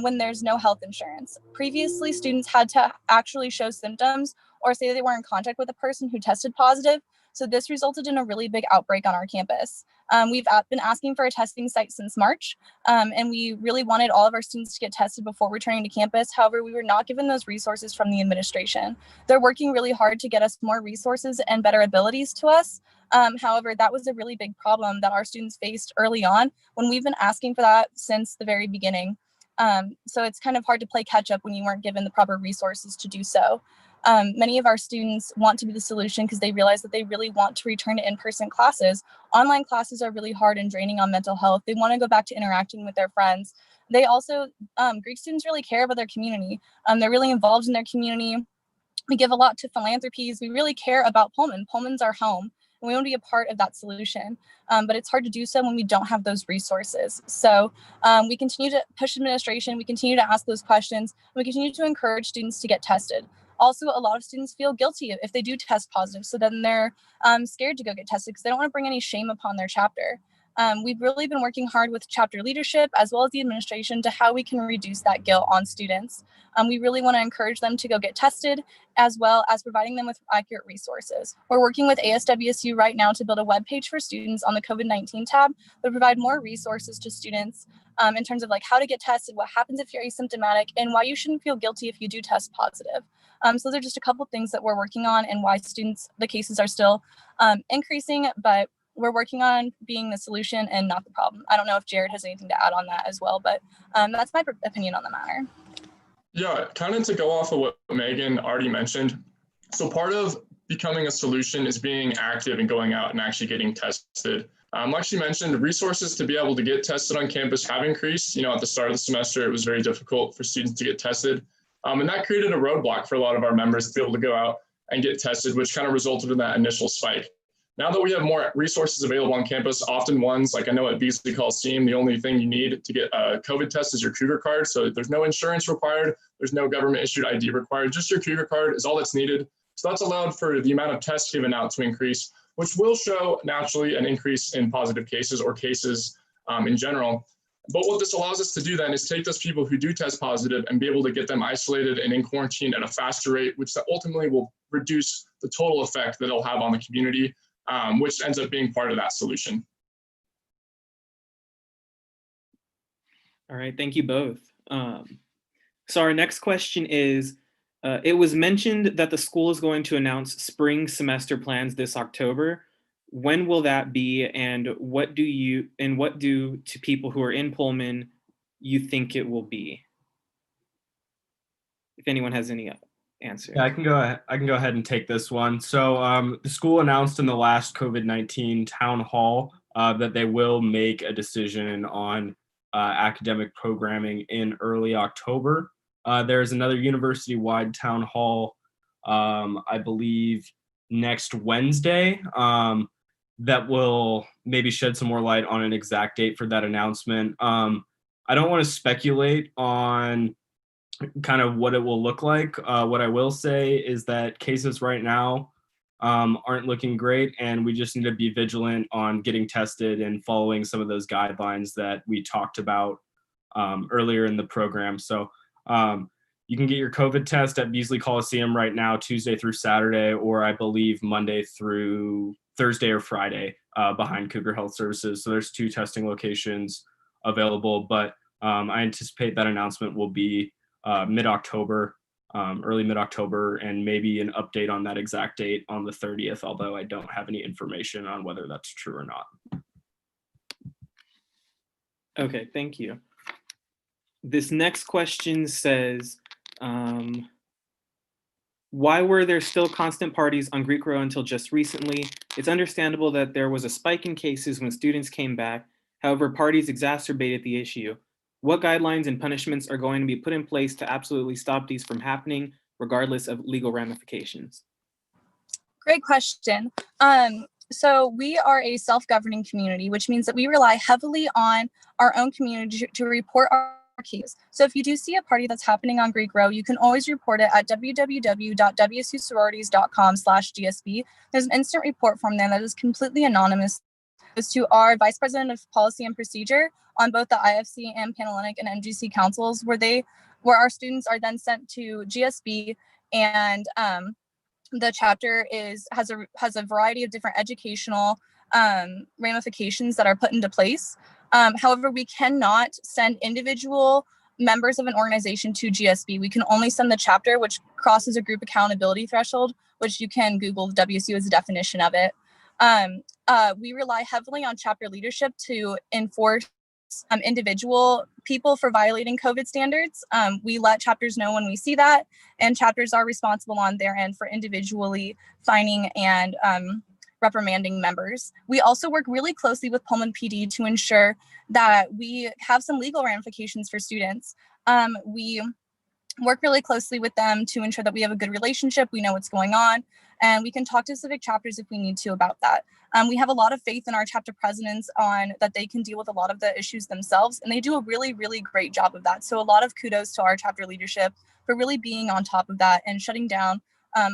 when there's no health insurance. Previously, students had to actually show symptoms or say that they were in contact with a person who tested positive, so this resulted in a really big outbreak on our campus. We've been asking for a testing site since March, and we really wanted all of our students to get tested before returning to campus. However, we were not given those resources from the administration. They're working really hard to get us more resources and better abilities to us. However, that was a really big problem that our students faced early on when we've been asking for that since the very beginning. So it's kind of hard to play catch up when you weren't given the proper resources to do so. Many of our students want to be the solution because they realize that they really want to return to in-person classes. Online classes are really hard and draining on mental health. They want to go back to interacting with their friends. They also, Greek students really care about their community. They're really involved in their community. We give a lot to philanthropies. We really care about Pullman. Pullman's our home, and we want to be a part of that solution. But it's hard to do so when we don't have those resources. So we continue to push administration. We continue to ask those questions. And we continue to encourage students to get tested. Also, a lot of students feel guilty if they do test positive, so then they're scared to go get tested because they don't want to bring any shame upon their chapter. We've really been working hard with chapter leadership as well as the administration to how we can reduce that guilt on students. We really want to encourage them to go get tested, as well as providing them with accurate resources. We're working with ASWSU right now to build a webpage for students on the COVID-19 tab that provide more resources to students in terms of like how to get tested, what happens if you're asymptomatic, and why you shouldn't feel guilty if you do test positive. So those are just a couple things that we're working on and why the cases are still increasing, but we're working on being the solution and not the problem. I don't know if Jared has anything to add on that as well, but that's my opinion on the matter. Yeah, kind of to go off of what Megan already mentioned. So part of becoming a solution is being active and going out and actually getting tested. Like she mentioned, resources to be able to get tested on campus have increased. At the start of the semester, it was very difficult for students to get tested. And that created a roadblock for a lot of our members to be able to go out and get tested, which kind of resulted in that initial spike. Now that we have more resources available on campus, often ones, like I know at Beasley Coliseum, the only thing you need to get a COVID test is your Cougar card. So there's no insurance required. There's no government issued ID required. Just your Cougar card is all that's needed. So that's allowed for the amount of tests given out to increase, which will show naturally an increase in positive cases or cases in general. But what this allows us to do then is take those people who do test positive and be able to get them isolated and in quarantine at a faster rate, which ultimately will reduce the total effect that it'll have on the community, which ends up being part of that solution. All right, thank you both. So our next question is, it was mentioned that the school is going to announce spring semester plans this October. When will that be? And what do to people who are in Pullman you think it will be? If anyone has any answers. Yeah, I can go ahead and take this one. So the school announced in the last COVID-19 town hall that they will make a decision on academic programming in early October. There's another university-wide town hall, I believe, next Wednesday, that will maybe shed some more light on an exact date for that announcement. I don't want to speculate on kind of what it will look like. What I will say is that cases right now aren't looking great, and we just need to be vigilant on getting tested and following some of those guidelines that we talked about earlier in the program. So you can get your COVID test at Beasley Coliseum right now, Tuesday through Saturday, or I believe Monday through Thursday or Friday behind Cougar Health Services. So there's 2 testing locations available, but I anticipate that announcement will be mid-October, early mid-October, and maybe an update on that exact date on the 30th, although I don't have any information on whether that's true or not. Okay, thank you. This next question says, why were there still constant parties on Greek Row until just recently? It's understandable that there was a spike in cases when students came back. However, parties exacerbated the issue. What guidelines and punishments are going to be put in place to absolutely stop these from happening, regardless of legal ramifications? Great question. So we are a self-governing community, which means that we rely heavily on our own community to report our cases. So if you do see a party that's happening on Greek Row, you can always report it at www.wsusororities.com/GSB. There's an instant report form there that is completely anonymous. Goes to our Vice President of Policy and Procedure on both the IFC and Panhellenic and MGC councils, where our students are then sent to GSB, and the chapter has a variety of different educational ramifications that are put into place. However, we cannot send individual members of an organization to GSB. We can only send the chapter, which crosses a group accountability threshold, which you can Google WSU as a definition of it. We rely heavily on chapter leadership to enforce individual people for violating COVID standards. We let chapters know when we see that, and chapters are responsible on their end for individually fining and reprimanding members. We also work really closely with Pullman PD to ensure that we have some legal ramifications for students. We work really closely with them to ensure that we have a good relationship, we know what's going on, and we can talk to civic chapters if we need to about that. We have a lot of faith in our chapter presidents on that they can deal with a lot of the issues themselves, and they do a really, really great job of that. So a lot of kudos to our chapter leadership for really being on top of that and shutting down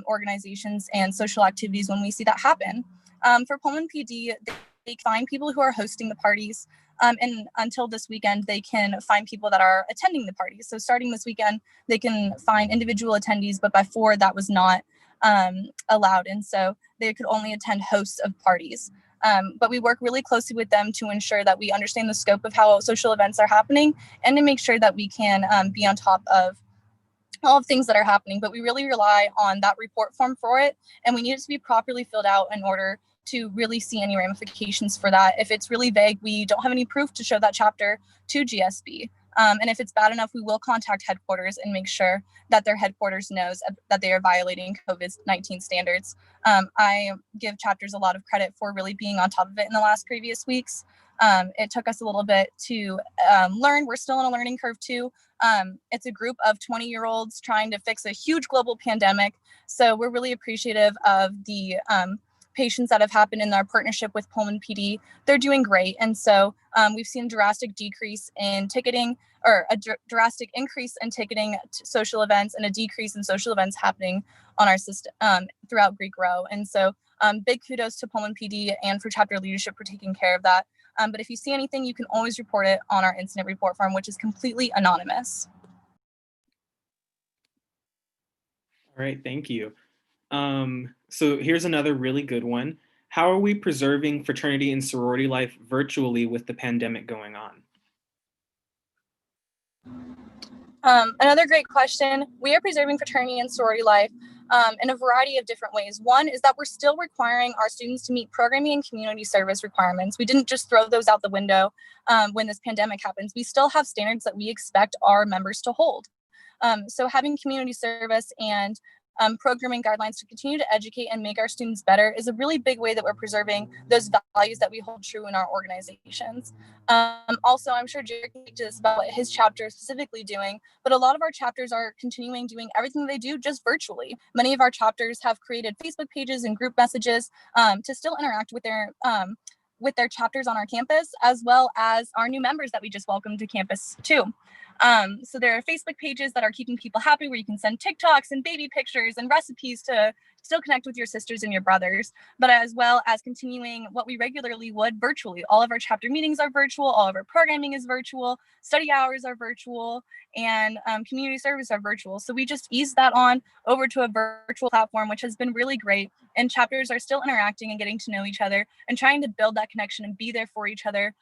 organizations and social activities when we see that happen. For Pullman PD, they find people who are hosting the parties, and until this weekend, they can find people that are attending the parties. So starting this weekend, they can find individual attendees, but before that was not allowed. And so they could only attend hosts of parties. But we work really closely with them to ensure that we understand the scope of how social events are happening and to make sure that we can be on top of all of things that are happening. But we really rely on that report form for it, and we need it to be properly filled out in order to really see any ramifications for that. If it's really vague, we don't have any proof to show that chapter to GSB. And if it's bad enough, we will contact headquarters and make sure that their headquarters knows that they are violating COVID-19 standards. I give chapters a lot of credit for really being on top of it in the last previous weeks. It took us a little bit to learn. We're still in a learning curve too. It's a group of 20-year-olds trying to fix a huge global pandemic. So we're really appreciative of the patients that have happened in our partnership with Pullman PD. They're doing great. And so we've seen a drastic decrease in ticketing, or a drastic increase in ticketing to social events, and a decrease in social events happening on our system throughout Greek Row. And so big kudos to Pullman PD and for chapter leadership for taking care of that. But if you see anything, you can always report it on our incident report form, which is completely anonymous. All right, thank you. So here's another really good one. How are we preserving fraternity and sorority life virtually with the pandemic going on? Another great question. We are preserving fraternity and sorority life in a variety of different ways. One is that we're still requiring our students to meet programming and community service requirements. We didn't just throw those out the window when this pandemic happens. We still have standards that we expect our members to hold. So having community service and programming guidelines to continue to educate and make our students better is a really big way that we're preserving those values that we hold true in our organizations. Also, I'm sure Jared can speak to this about what his chapter is specifically doing, but a lot of our chapters are continuing doing everything they do just virtually. Many of our chapters have created Facebook pages and group messages to still interact with their chapters on our campus, as well as our new members that we just welcomed to campus too. So there are Facebook pages that are keeping people happy, where you can send TikToks and baby pictures and recipes to still connect with your sisters and your brothers, but as well as continuing what we regularly would virtually. All of our chapter meetings are virtual, all of our programming is virtual, study hours are virtual, and community service are virtual. So we just eased that on over to a virtual platform, which has been really great. And chapters are still interacting and getting to know each other and trying to build that connection and be there for each other.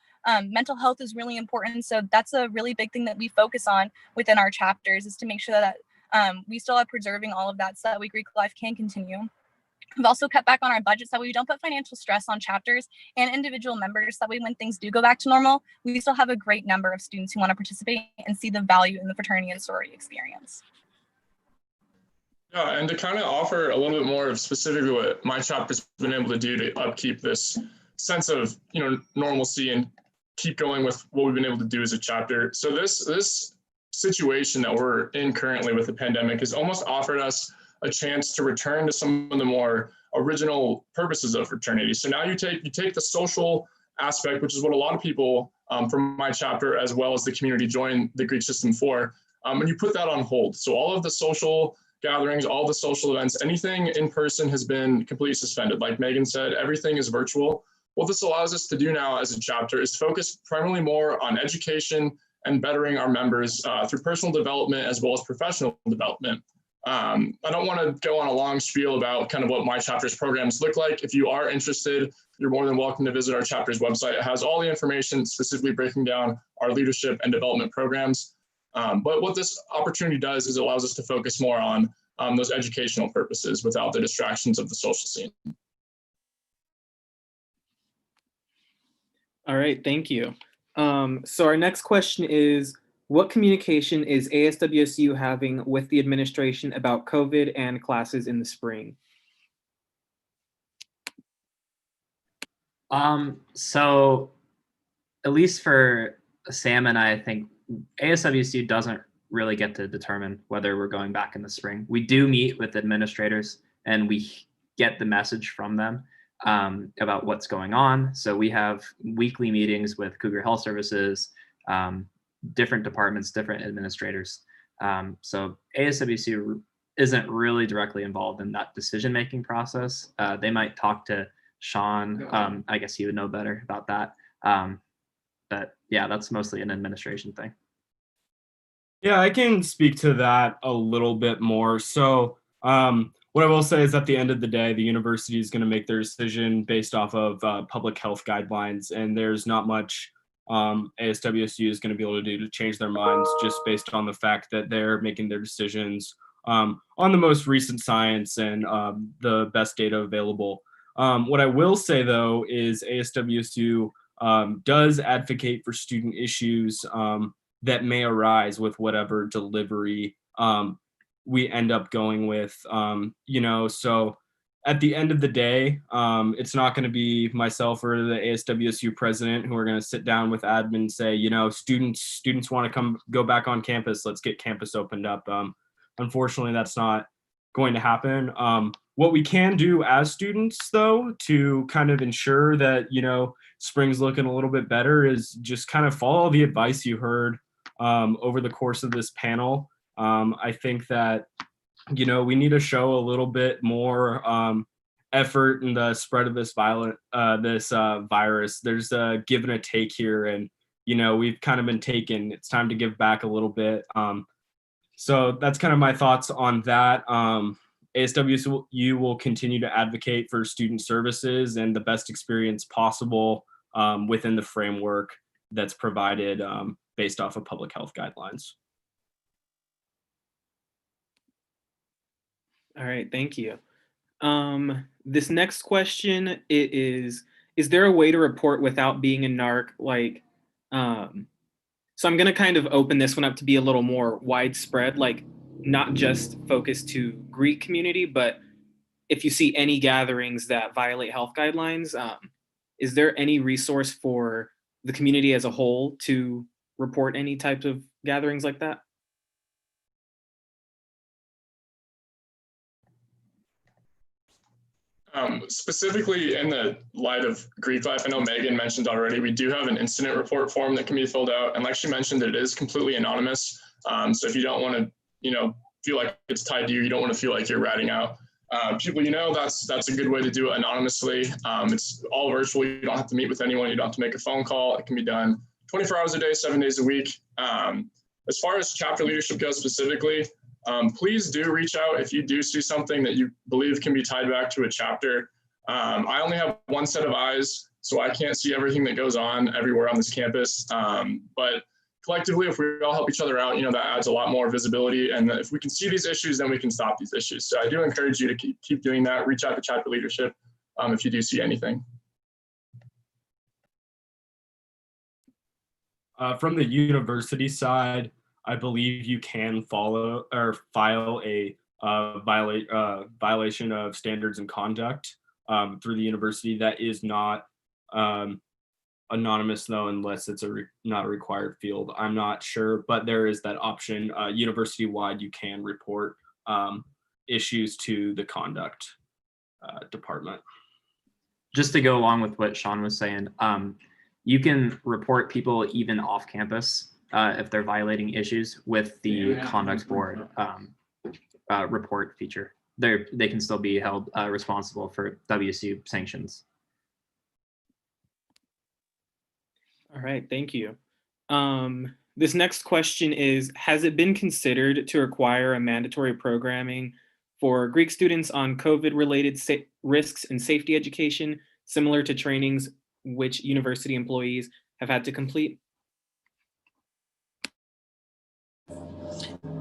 Mental health is really important. So that's a really big thing that we focus on within our chapters, is to make sure that we still are preserving all of that so that Greek life can continue. We've also cut back on our budget so we don't put financial stress on chapters and individual members. So that way, when things do go back to normal, we still have a great number of students who want to participate and see the value in the fraternity and sorority experience. Yeah, and to kind of offer a little bit more of specifically what my chapter's been able to do to upkeep this sense of, normalcy and keep going with what we've been able to do as a chapter. So this situation that we're in currently with the pandemic has almost offered us a chance to return to some of the more original purposes of fraternity. So now you take the social aspect, which is what a lot of people from my chapter, as well as the community, join the Greek system for, and you put that on hold. So all of the social gatherings, all the social events, anything in person has been completely suspended. Like Megan said, everything is virtual. What this allows us to do now as a chapter is focus primarily more on education and bettering our members through personal development as well as professional development. I don't want to go on a long spiel about kind of what my chapter's programs look like. If you are interested, you're more than welcome to visit our chapter's website. It has all the information specifically breaking down our leadership and development programs. But what this opportunity does is it allows us to focus more on those educational purposes without the distractions of the social scene. All right, thank you. So our next question is, what communication is ASWSU having with the administration about COVID and classes in the spring? So at least for Sam and I think ASWSU doesn't really get to determine whether we're going back in the spring. We do meet with administrators and we get the message from them about what's going on. So we have weekly meetings with Cougar Health Services, different departments, different administrators. So ASWSU isn't really directly involved in that decision-making process. They might talk to Sean. I guess he would know better about that. But yeah, that's mostly an administration thing. Yeah, I can speak to that a little bit more. So what I will say is, at the end of the day, the university is going to make their decision based off of public health guidelines, and there's not much ASWSU is going to be able to do to change their minds just based on the fact that they're making their decisions on the most recent science and the best data available. What I will say, though, is ASWSU does advocate for student issues that may arise with whatever delivery we end up going with, so at the end of the day, it's not going to be myself or the ASWSU president who are going to sit down with admin and say, students want to go back on campus, let's get campus opened up. Unfortunately, that's not going to happen. What we can do as students, though, to kind of ensure that, spring's looking a little bit better, is just kind of follow the advice you heard over the course of this panel. I think that, we need to show a little bit more effort in the spread of this virus. There's a give and a take here, and, we've kind of been taken. It's time to give back a little bit. So that's kind of my thoughts on that. ASWSU will continue to advocate for student services and the best experience possible within the framework that's provided based off of public health guidelines. All right, thank you. This next question is there a way to report without being a narc? Like, so I'm gonna kind of open this one up to be a little more widespread, like not just focused to Greek community, but if you see any gatherings that violate health guidelines, is there any resource for the community as a whole to report any types of gatherings like that? Specifically in the light of Greek life, I know Megan mentioned already, we do have an incident report form that can be filled out. And like she mentioned, it is completely anonymous. So if you don't want to, feel like it's tied to you, you don't want to feel like you're ratting out people, that's a good way to do it anonymously. It's all virtual. You don't have to meet with anyone. You don't have to make a phone call. It can be done 24 hours a day, 7 days a week. As far as chapter leadership goes specifically, please do reach out if you do see something that you believe can be tied back to a chapter. I only have one set of eyes, so I can't see everything that goes on everywhere on this campus. But collectively, if we all help each other out, that adds a lot more visibility. And if we can see these issues, then we can stop these issues. So I do encourage you to keep doing that. Reach out to chapter leadership if you do see anything. From the university side, I believe you can file a violation of standards and conduct through the university. That is not anonymous though, unless it's not a required field. I'm not sure, but there is that option. University-wide, you can report issues to the conduct department. Just to go along with what Sean was saying, you can report people even off campus if they're violating issues with the conduct board report feature. They can still be held responsible for WSU sanctions. All right, thank you. This next question is, has it been considered to require a mandatory programming for Greek students on COVID-related risks and safety education, similar to trainings which university employees have had to complete?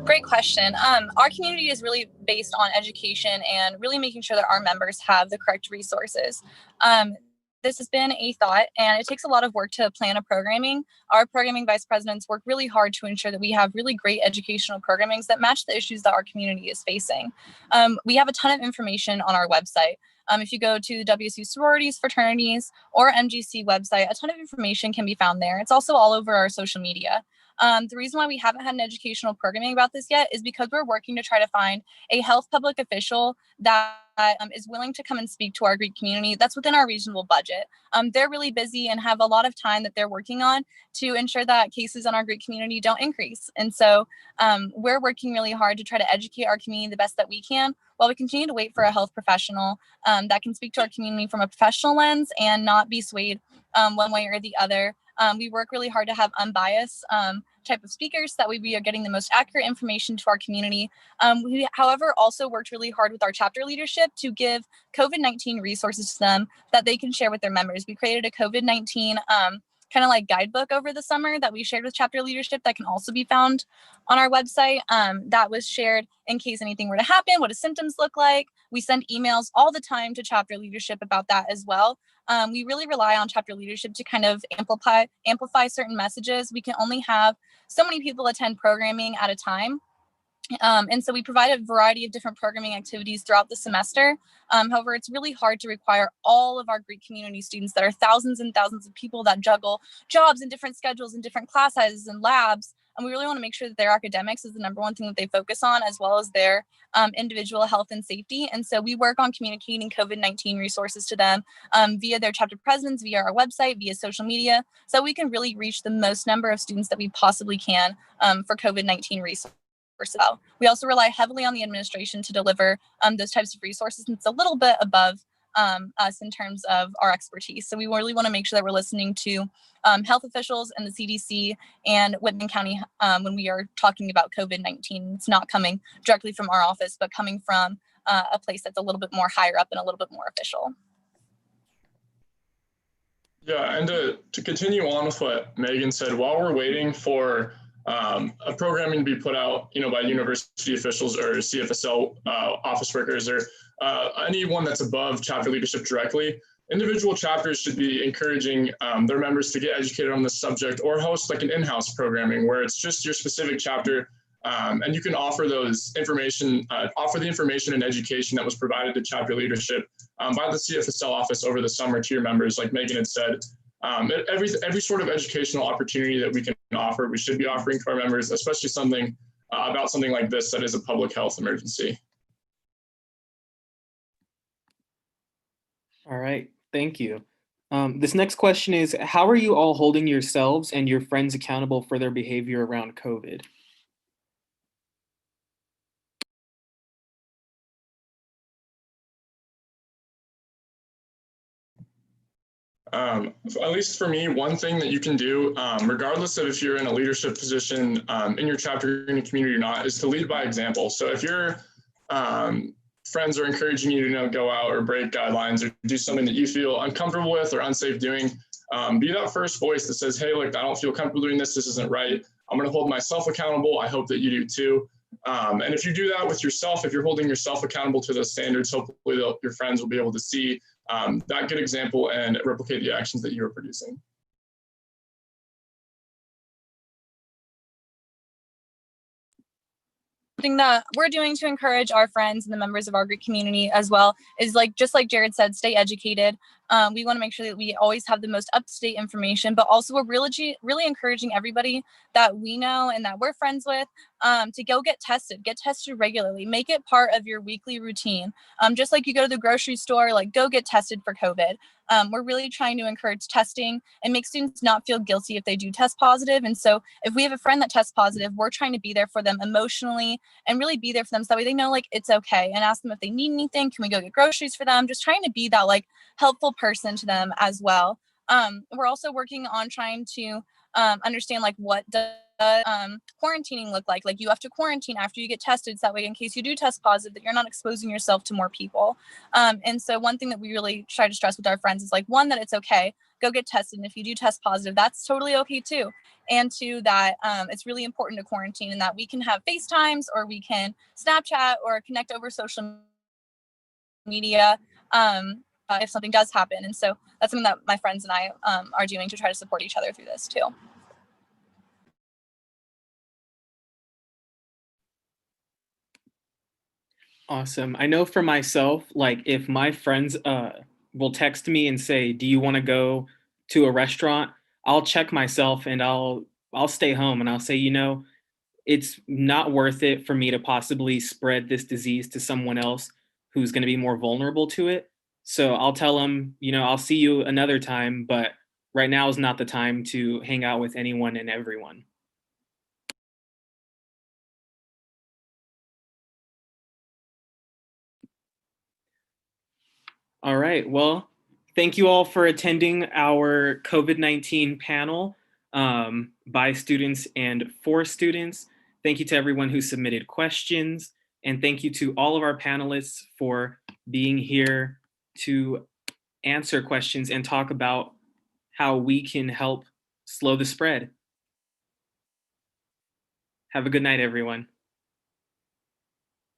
Great question. Our community is really based on education and really making sure that our members have the correct resources. This has been a thought, and it takes a lot of work to plan a programming. Our programming vice presidents work really hard to ensure that we have really great educational programmings that match the issues that our community is facing. We have a ton of information on our website. If you go to the WSU sororities, fraternities, or MGC website, a ton of information can be found there. It's also all over our social media. The reason why we haven't had an educational programming about this yet is because we're working to try to find a health public official that is willing to come and speak to our Greek community that's within our reasonable budget. They're really busy and have a lot of time that they're working on to ensure that cases in our Greek community don't increase. And so we're working really hard to try to educate our community the best that we can while we continue to wait for a health professional that can speak to our community from a professional lens and not be swayed one way or the other. We work really hard to have unbiased type of speakers so that we are getting the most accurate information to our community. We, however, also worked really hard with our chapter leadership to give COVID-19 resources to them that they can share with their members. We created a COVID-19 kind of like guidebook over the summer that we shared with chapter leadership that can also be found on our website. That was shared in case anything were to happen. What do symptoms look like? We send emails all the time to chapter leadership about that as well. We really rely on chapter leadership to kind of amplify certain messages. We can only have so many people attend programming at a time. And so we provide a variety of different programming activities throughout the semester. However, it's really hard to require all of our Greek community students that are thousands and thousands of people that juggle jobs and different schedules and different class sizes and labs. And we really want to make sure that their academics is the number one thing that they focus on, as well as their individual health and safety. And so we work on communicating COVID-19 resources to them via their chapter presidents, via our website, via social media, so we can really reach the most number of students that we possibly can for COVID-19 resources. We also rely heavily on the administration to deliver those types of resources, and it's a little bit above us in terms of our expertise. So we really want to make sure that we're listening to health officials and the CDC and Whitman County when we are talking about COVID-19. It's not coming directly from our office, but coming from a place that's a little bit more higher up and a little bit more official. Yeah, and to continue on with what Megan said, while we're waiting for a programming to be put out, by university officials or CFSL office workers or anyone that's above chapter leadership directly. Individual chapters should be encouraging their members to get educated on this subject or host like an in-house programming where it's just your specific chapter and you can offer those information, offer the information and education that was provided to chapter leadership by the CFSL office over the summer to your members, like Megan had said. Every sort of educational opportunity that we can offer, we should be offering to our members, especially something about something like this that is a public health emergency. All right, thank you. This next question is, how are you all holding yourselves and your friends accountable for their behavior around COVID? At least for me, one thing that you can do, regardless of if you're in a leadership position in your chapter, in your community or not, is to lead by example. So if your friends are encouraging you to go out or break guidelines or do something that you feel uncomfortable with or unsafe doing, be that first voice that says, hey, look, I don't feel comfortable doing this. This isn't right. I'm going to hold myself accountable. I hope that you do too. And if you do that with yourself, if you're holding yourself accountable to those standards, hopefully your friends will be able to see that good example and replicate the actions that you're producing. Something that we're doing to encourage our friends and the members of our Greek community as well is just like Jared said, stay educated. We want to make sure that we always have the most up-to-date information, but also we're really encouraging everybody that we know and that we're friends with to go get tested regularly, make it part of your weekly routine. Just like you go to the grocery store, go get tested for COVID. We're really trying to encourage testing and make students not feel guilty if they do test positive. And so if we have a friend that tests positive, we're trying to be there for them emotionally and really be there for them so that way they know it's okay, and ask them if they need anything. Can we go get groceries for them? Just trying to be that helpful person to them as well. We're also working on trying to understand what does quarantining look like. You have to quarantine after you get tested, so that way in case you do test positive that you're not exposing yourself to more people. And so one thing that we really try to stress with our friends is one, that it's okay, go get tested, and if you do test positive, that's totally okay too. And two, that it's really important to quarantine and that we can have FaceTimes or we can Snapchat or connect over social media if something does happen. And so that's something that my friends and I are doing to try to support each other through this too. Awesome. I know for myself, if my friends will text me and say, do you want to go to a restaurant? I'll check myself and I'll stay home, and I'll say, it's not worth it for me to possibly spread this disease to someone else who's going to be more vulnerable to it. So I'll tell them, I'll see you another time, but right now is not the time to hang out with anyone and everyone. All right. Well, thank you all for attending our COVID-19 panel by students and for students. Thank you to everyone who submitted questions. And thank you to all of our panelists for being here to answer questions and talk about how we can help slow the spread. Have a good night, everyone.